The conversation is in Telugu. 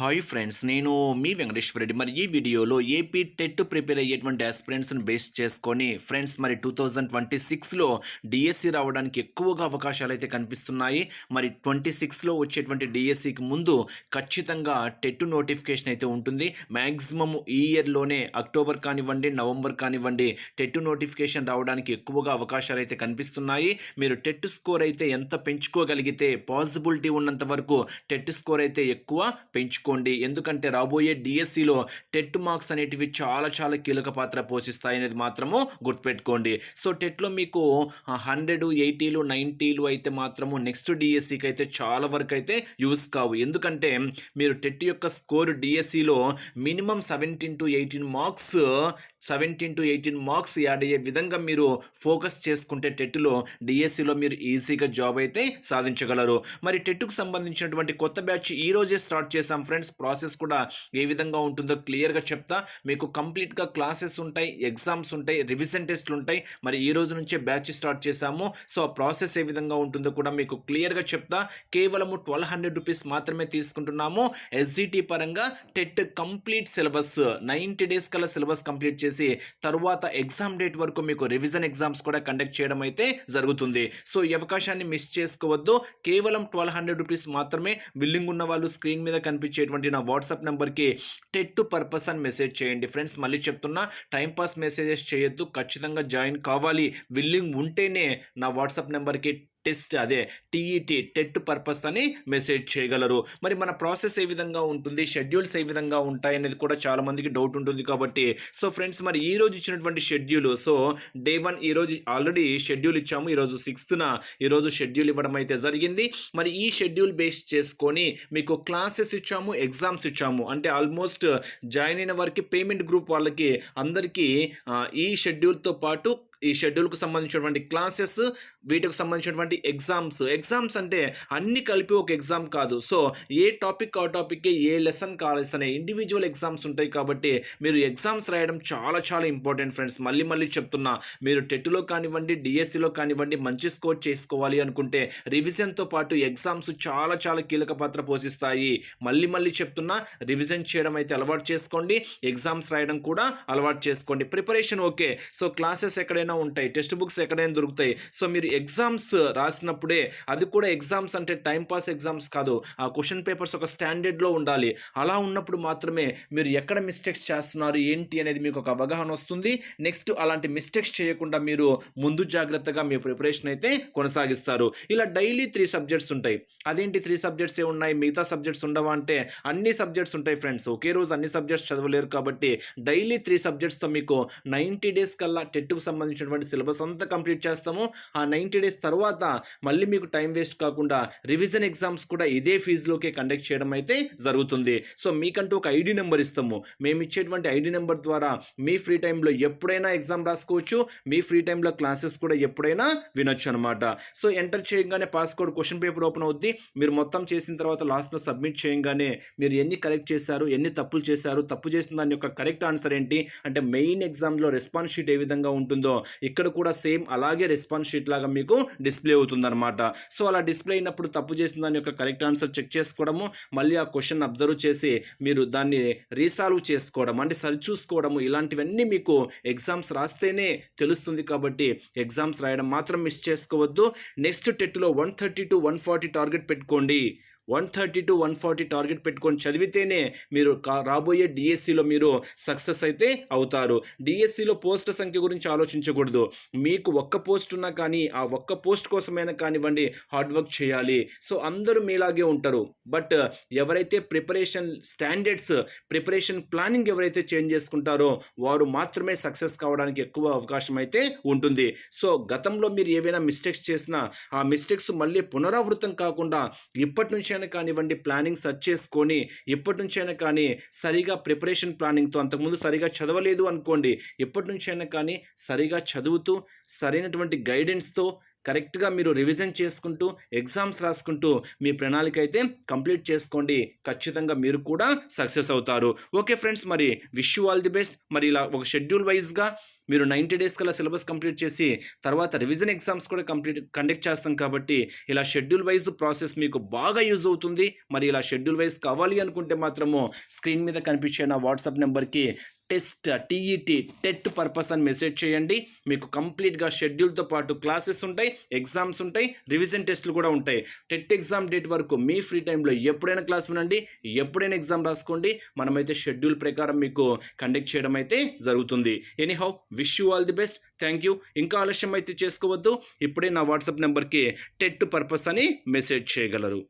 హాయ్ ఫ్రెండ్స్, నేను మీ వెంకటేశ్వర రెడ్డి. మరి ఈ వీడియోలో ఏపీ టెట్ ప్రిపేర్ అయ్యేటువంటి ఆస్పిరెంట్స్ని బేస్ చేసుకొని ఫ్రెండ్స్ మరి 2026లో డిఎస్సి రావడానికి ఎక్కువగా అవకాశాలు అయితే కనిపిస్తున్నాయి. మరి 26లో వచ్చేటువంటి డిఎస్సికి ముందు ఖచ్చితంగా టెట్ నోటిఫికేషన్ అయితే ఉంటుంది. మ్యాక్సిమం ఈ ఇయర్లోనే అక్టోబర్ కానివ్వండి, నవంబర్ కానివ్వండి టెట్ నోటిఫికేషన్ రావడానికి ఎక్కువగా అవకాశాలు అయితే కనిపిస్తున్నాయి. మీరు టెట్ స్కోర్ అయితే ఎంత పెంచుకోగలిగితే పాసిబిలిటీ ఉన్నంత వరకు టెట్ స్కోర్ అయితే ఎక్కువ పెంచుకోండి. ఎందుకంటే రాబోయే డిఎస్సిలో టెట్ మార్క్స్ అనేటివి చాలా చాలా కీలక పాత్ర పోషిస్తాయి అనేది మాత్రము గుర్తుపెట్టుకోండి. సో టెట్లో మీకు 100, 80లు 90లు అయితే మాత్రము నెక్స్ట్ డిఎస్సికి అయితే చాలా వరకు అయితే యూస్ కావు. ఎందుకంటే మీరు టెట్ యొక్క స్కోర్ డిఎస్సిలో minimum 17 to 18 marks 17 to 18 marks add అయ్యే విధంగా మీరు ఫోకస్ చేసుకుంటే టెట్లో డిఎస్సిలో మీరు ఈజీగా జాబ్ అయితే సాధించగలరు. మరి టెట్కు సంబంధించినటువంటి కొత్త బ్యాచ్ ఈ రోజే స్టార్ట్ చేసాం ఫ్రెండ్స్. ప్రాసెస్ కూడా ఏ విధంగా ఉంటుందో క్లియర్గా చెప్తా. మీకు కంప్లీట్గా క్లాసెస్ ఉంటాయి, ఎగ్జామ్స్ ఉంటాయి, రివిజన్ టెస్ట్లు ఉంటాయి. మరి ఈ రోజు నుంచే బ్యాచ్ స్టార్ట్ చేసాము. సో ఆ ప్రాసెస్ ఏ విధంగా ఉంటుందో కూడా మీకు క్లియర్గా చెప్తా. కేవలము 1200 రూపీస్ మాత్రమే తీసుకుంటున్నాము. ఎస్జిటి పరంగా టెట్ కంప్లీట్ సిలబస్ 90 డేస్ కల్లా సిలబస్ కంప్లీట్ చేసి తరువాత ఎగ్జామ్ డేట్ వరకు మీకు రివిజన్ ఎగ్జామ్స్ కూడా కండక్ట్ చేయడం అయితే జరుగుతుంది. సో ఈ అవకాశాన్ని మిస్ చేసుకోవద్దు. కేవలం 1200 రూపీస్ మాత్రమే. బిల్లింగ్ ఉన్న వాళ్ళు స్క్రీన్ మీద కనిపించేటువంటి నా వాట్సాప్ నెంబర్కి టెట్ పర్పస్ అని మెసేజ్ చేయండి ఫ్రెండ్స్. మళ్ళీ చెప్తున్నా, టైంపాస్ మెసేజెస్ చేయొద్దు. ఖచ్చితంగా జాయిన్ కావాలి. బిల్లింగ్ ఉంటేనే నా వాట్సాప్ నెంబర్కి టీఈటీ టెట్ పర్పస్ అని మెసేజ్ చేయగలరు. మరి మన ప్రాసెస్ ఏ విధంగా ఉంటుంది, షెడ్యూల్స్ ఏ విధంగా ఉంటాయి అనేది కూడా చాలా మందికి డౌట్ ఉంటుంది. కాబట్టి సో ఫ్రెండ్స్, మరి ఈ రోజు ఇచ్చినటువంటి షెడ్యూల్, సో డే 1 ఈరోజు ఆల్రెడీ షెడ్యూల్ ఇచ్చాము. ఈరోజు 6th ఈరోజు షెడ్యూల్ ఇవ్వడం అయితే జరిగింది. మరి ఈ షెడ్యూల్ బేస్ చేసుకొని మీకు క్లాసెస్ ఇచ్చాము, ఎగ్జామ్స్ ఇచ్చాము. అంటే ఆల్మోస్ట్ జాయిన్ అయిన వారికి పేమెంట్ గ్రూప్ వాళ్ళకి అందరికీ ఈ షెడ్యూల్తో పాటు ఈ షెడ్యూల్కు సంబంధించినటువంటి క్లాసెస్, వీటికి సంబంధించినటువంటి ఎగ్జామ్స్ అంటే అన్ని కలిపి ఒక ఎగ్జామ్ కాదు. సో ఏ టాపిక్ ఆ టాపిక్కి ఏ లెసన్ కావాల్సిన ఇండివిజువల్ ఎగ్జామ్స్ ఉంటాయి. కాబట్టి మీరు ఎగ్జామ్స్ రాయడం చాలా చాలా ఇంపార్టెంట్ ఫ్రెండ్స్. మళ్ళీ చెప్తున్నా, మీరు టెట్లో కానివ్వండి, డిఎస్సిలో కానివ్వండి మంచి స్కోర్ చేసుకోవాలి అనుకుంటే రివిజన్తో పాటు ఎగ్జామ్స్ చాలా చాలా కీలక పాత్ర పోషిస్తాయి. మళ్ళీ చెప్తున్నా, రివిజన్ చేయడం అయితే అలవాటు చేసుకోండి, ఎగ్జామ్స్ రాయడం కూడా అలవాటు చేసుకోండి. Preparation okay. సో క్లాసెస్ ఎక్కడైనా ఉంటాయి, టెక్స్ట్ బుక్స్ ఎక్కడైనా దొరుకుతాయి. సో మీరు ఎగ్జామ్స్ రాసినప్పుడే, అది కూడా ఎగ్జామ్స్ అంటే టైం పాస్ ఎగ్జామ్స్ కాదు, ఆ క్వశ్చన్ పేపర్స్ ఒక స్టాండర్డ్లో ఉండాలి. అలా ఉన్నప్పుడు మాత్రమే మీరు ఎక్కడ మిస్టేక్స్ చేస్తున్నారు ఏంటి అనేది మీకు ఒక అవగాహన వస్తుంది. నెక్స్ట్ అలాంటి మిస్టేక్స్ చేయకుండా మీరు ముందు జాగ్రత్తగా మీ ప్రిపరేషన్ అయితే కొనసాగిస్తారు. ఇలా డైలీ 3 సబ్జెక్ట్స్ ఉంటాయి. అదేంటి 3 సబ్జెక్ట్స్ ఏ ఉన్నాయి, మిగతా సబ్జెక్ట్స్ ఉండవా అంటే అన్ని సబ్జెక్ట్స్ ఉంటాయి ఫ్రెండ్స్. ఒకే రోజు అన్ని సబ్జెక్ట్స్ చదవలేరు. కాబట్టి డైలీ 3 సబ్జెక్ట్స్తో మీకు 90 డేస్ కల్లా టెట్కు సంబంధించినటువంటి సిలబస్ అంతా కంప్లీట్ చేస్తాము. ఆ 90 డేస్ తర్వాత మళ్ళీ మీకు టైం వేస్ట్ కాకుండా రివిజన్ ఎగ్జామ్స్ కూడా ఇదే ఫీజులోకే కండక్ట్ చేయడం అయితే జరుగుతుంది. సో మీకంటూ ఒక ఐడి నెంబర్ ఇస్తాము. మేము ఇచ్చేటువంటి ఐడి నెంబర్ ద్వారా మీ ఫ్రీ టైంలో ఎప్పుడైనా ఎగ్జామ్ రాసుకోవచ్చు, మీ ఫ్రీ టైంలో క్లాసెస్ కూడా ఎప్పుడైనా వినొచ్చు అనమాట. సో ఎంటర్ చేయగానే పాస్కోడ్ క్వశ్చన్ పేపర్ ఓపెన్ అవుద్ది. మీరు మొత్తం చేసిన తర్వాత లాస్ట్లో సబ్మిట్ చేయగానే మీరు ఎన్ని కరెక్ట్ చేశారు, ఎన్ని తప్పులు చేశారు, తప్పు చేసిన దాని యొక్క కరెక్ట్ ఆన్సర్ ఏంటి అంటే మెయిన్ ఎగ్జామ్లో రెస్పాన్స్ షీట్ ఏ విధంగా ఉంటుందో ఇక్కడ కూడా సేమ్ అలాగే రెస్పాన్స్ షీట్ లాగా మీకు డిస్ప్లే అవుతుందన్నమాట. సో అలా డిస్ప్లే అయినప్పుడు తప్పు చేసిన దాని యొక్క కరెక్ట్ ఆన్సర్ చెక్ చేసుకోవడము, మళ్ళీ ఆ క్వశ్చన్ అబ్జర్వ్ చేసి మీరు దాన్ని రీసాల్వ్ చేసుకోవడం అంటే సరిచూసుకోవడము, ఇలాంటివన్నీ మీకు ఎగ్జామ్స్ రాస్తేనే తెలుస్తుంది. కాబట్టి ఎగ్జామ్స్ రాయడం మాత్రం మిస్ చేసుకోవద్దు. నెక్స్ట్ టెట్లో 130 to 140 టార్గెట్ పెట్టుకోండి. 130 to 140 టార్గెట్ పెట్టుకొని చదివితేనే మీరు రాబోయే డిఎస్సిలో మీరు సక్సెస్ అయితే అవుతారు. డిఎస్సిలో పోస్ట్ సంఖ్య గురించి ఆలోచించకూడదు. మీకు ఒక్క పోస్ట్ ఉన్నా కానీ ఆ ఒక్క పోస్ట్ కోసమైనా కానివ్వండి హార్డ్ వర్క్ చేయాలి. సో అందరూ మీలాగే ఉంటారు. బట్ ఎవరైతే ప్రిపరేషన్ స్టాండర్డ్స్, ప్రిపరేషన్ ప్లానింగ్ ఎవరైతే చేంజ్ చేసుకుంటారో వారు మాత్రమే సక్సెస్ కావడానికి ఎక్కువ అవకాశం అయితే ఉంటుంది. సో గతంలో మీరు ఏవైనా మిస్టేక్స్ చేసినా ఆ మిస్టేక్స్ మళ్ళీ పునరావృతం కాకుండా ఇప్పటి నుంచి కానివ్వండి ప్లానింగ్ సెర్చ్ చేసుకొని ఇప్పటి నుంచైనా కానీ సరిగా ప్రిపరేషన్ ప్లానింగ్తో, అంతకుముందు సరిగా చదవలేదు అనుకోండి, ఇప్పటి నుంచైనా కానీ సరిగా చదువుతూ సరైనటువంటి గైడెన్స్తో కరెక్ట్గా మీరు రివిజన్ చేసుకుంటూ ఎగ్జామ్స్ రాసుకుంటూ మీ ప్రణాళిక అయితే కంప్లీట్ చేసుకోండి. ఖచ్చితంగా మీరు కూడా సక్సెస్ అవుతారు. ఓకే ఫ్రెండ్స్, మరి wish you all the best. మరి ఇలా ఒక షెడ్యూల్ వైజ్గా మీరు 90 డేస్ కల్లా సిలబస్ కంప్లీట్ చేసి తర్వాత రివిజన్ ఎగ్జామ్స్ కూడా కండక్ట్ చేస్తాం కాబట్టి ఇలా షెడ్యూల్ వైజ్ ప్రాసెస్ మీకు బాగా యూజ్ అవుతుంది. మరి ఇలా షెడ్యూల్ వైజ్ కావాలి అనుకుంటే మాత్రము స్క్రీన్ మీద కనిపించే నా వాట్సాప్ నెంబర్కి టెట్ పర్పస్ అని మెసేజ్ చేయండి. మీకు కంప్లీట్గా షెడ్యూల్తో పాటు క్లాసెస్ ఉంటాయి, ఎగ్జామ్స్ ఉంటాయి, రివిజన్ టెస్టులు కూడా ఉంటాయి. టెట్ ఎగ్జామ్ డేట్ వరకు మీ ఫ్రీ టైంలో ఎప్పుడైనా క్లాస్ వినండి, ఎప్పుడైనా ఎగ్జామ్ రాసుకోండి. మనమైతే షెడ్యూల్ ప్రకారం మీకు కండక్ట్ చేయడం అయితే జరుగుతుంది. Anyhow, wish you all the best. Thank you. ఇంకా ఆలస్యం అయితే చేసుకోవద్దు. ఇప్పుడే నా వాట్సాప్ నెంబర్కి టెట్ పర్పస్ అని మెసేజ్ చేయగలరు.